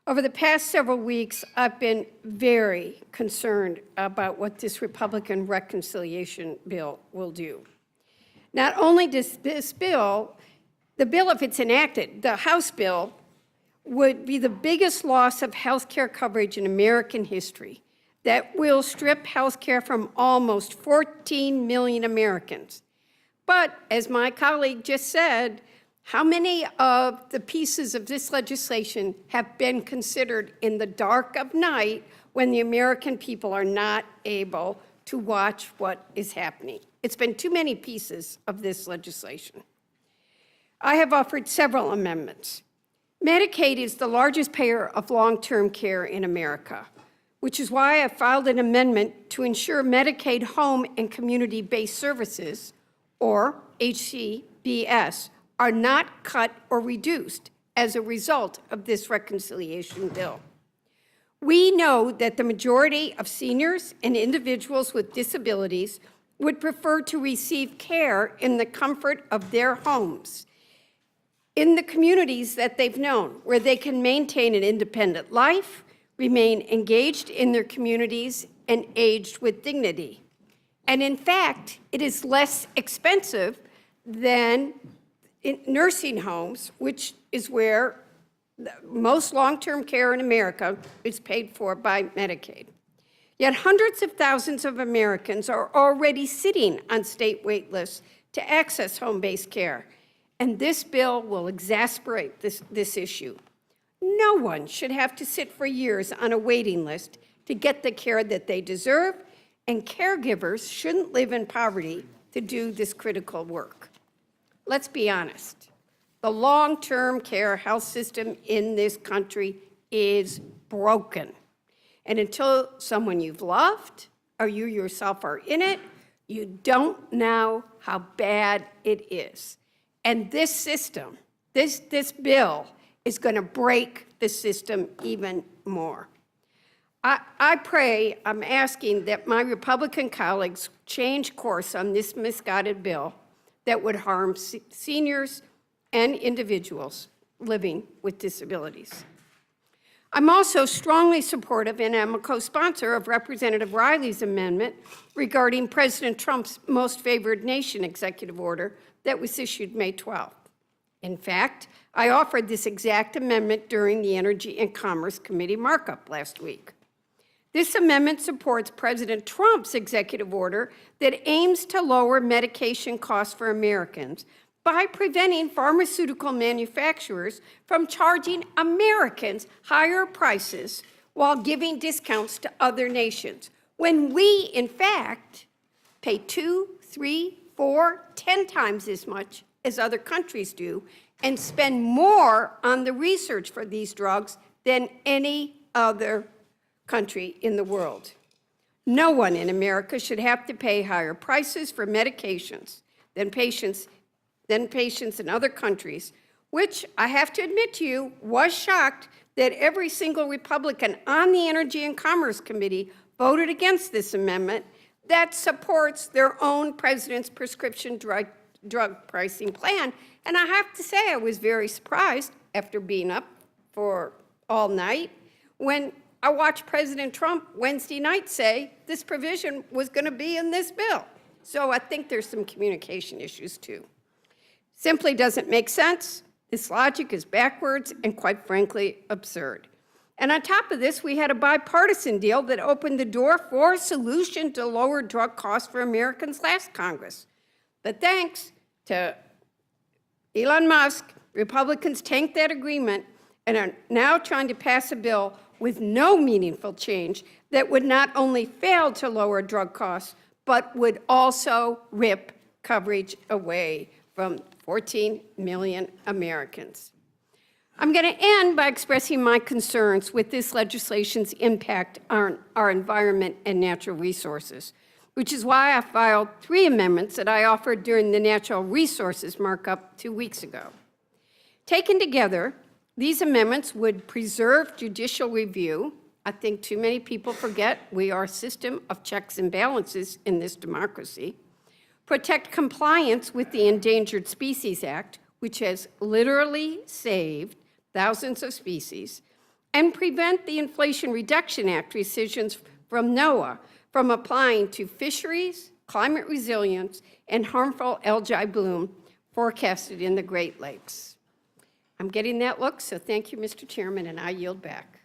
Over the past several weeks, I've been very concerned about what this Republican reconciliation bill will do. Not only does this bill, the bill, if it's enacted, the House bill, would be the biggest loss of health care coverage in American history that will strip health care from almost 14 million Americans. But as my colleague just said, how many of the pieces of this legislation have been considered in the dark of night when the American people are not able to watch what is happening? It's been too many pieces of this legislation. I have offered several amendments. Medicaid is the largest payer of long-term care in America, which is why I filed an amendment to ensure Medicaid home and community-based services, or HCBS, are not cut or reduced as a result of this reconciliation bill. We know that the majority of seniors and individuals with disabilities would prefer to receive care in the comfort of their homes, in the communities that they've known, where they can maintain an independent life, remain engaged in their communities, and age with dignity. And in fact, it is less expensive than in nursing homes, which is where most long-term care in America is paid for by Medicaid. Yet hundreds of thousands of Americans are already sitting on state wait lists to access home-based care, and this bill will exacerbate this issue. No one should have to sit for years on a waiting list to get the care that they deserve, and caregivers shouldn't live in poverty to do this critical work. Let's be honest. The long-term care health system in this country is broken. And until someone you've loved or you yourself are in it, you don't know how bad it is. And this system, this bill, is going to break the system even more. I'm asking that my Republican colleagues change course on this misguided bill that would harm seniors and individuals living with disabilities. I'm also strongly supportive, and I'm a co-sponsor of Representative Riley's amendment regarding President Trump's Most Favored Nation executive order that was issued May 12th. In fact, I offered this exact amendment during the Energy and Commerce Committee markup last week. This amendment supports President Trump's executive order that aims to lower medication costs for Americans by preventing pharmaceutical manufacturers from charging Americans higher prices while giving discounts to other nations, when we, in fact, pay 2, 3, 4, 10 times as much as other countries do and spend more on the research for these drugs than any other country in the world. No one in America should have to pay higher prices for medications than patients in other countries, which I have to admit to you, was shocked that every single Republican on the Energy and Commerce Committee voted against this amendment that supports their own president's prescription drug pricing plan. And I have to say, I was very surprised after being up for all night when I watched President Trump Wednesday night say this provision was going to be in this bill. So I think there's some communication issues too. Simply doesn't make sense. This logic is backwards and, quite frankly, absurd. And on top of this, we had a bipartisan deal that opened the door for a solution to lower drug costs for Americans last Congress. But thanks to Elon Musk, Republicans tanked that agreement and are now trying to pass a bill with no meaningful change that would not only fail to lower drug costs, but would also rip coverage away from 14 million Americans. I'm going to end by expressing my concerns with this legislation's impact on our environment and natural resources, which is why I filed 3 amendments that I offered during the natural resources markup 2 weeks ago. Taken together, these amendments would preserve judicial review. I think too many people forget we are a system of checks and balances in this democracy. Protect compliance with the Endangered Species Act, which has literally saved thousands of species, and prevent the Inflation Reduction Act decisions from NOAA from applying to fisheries, climate resilience, and harmful algae bloom forecasted in the Great Lakes. I'm getting that look, so thank you, Mr. Chairman, and I yield back.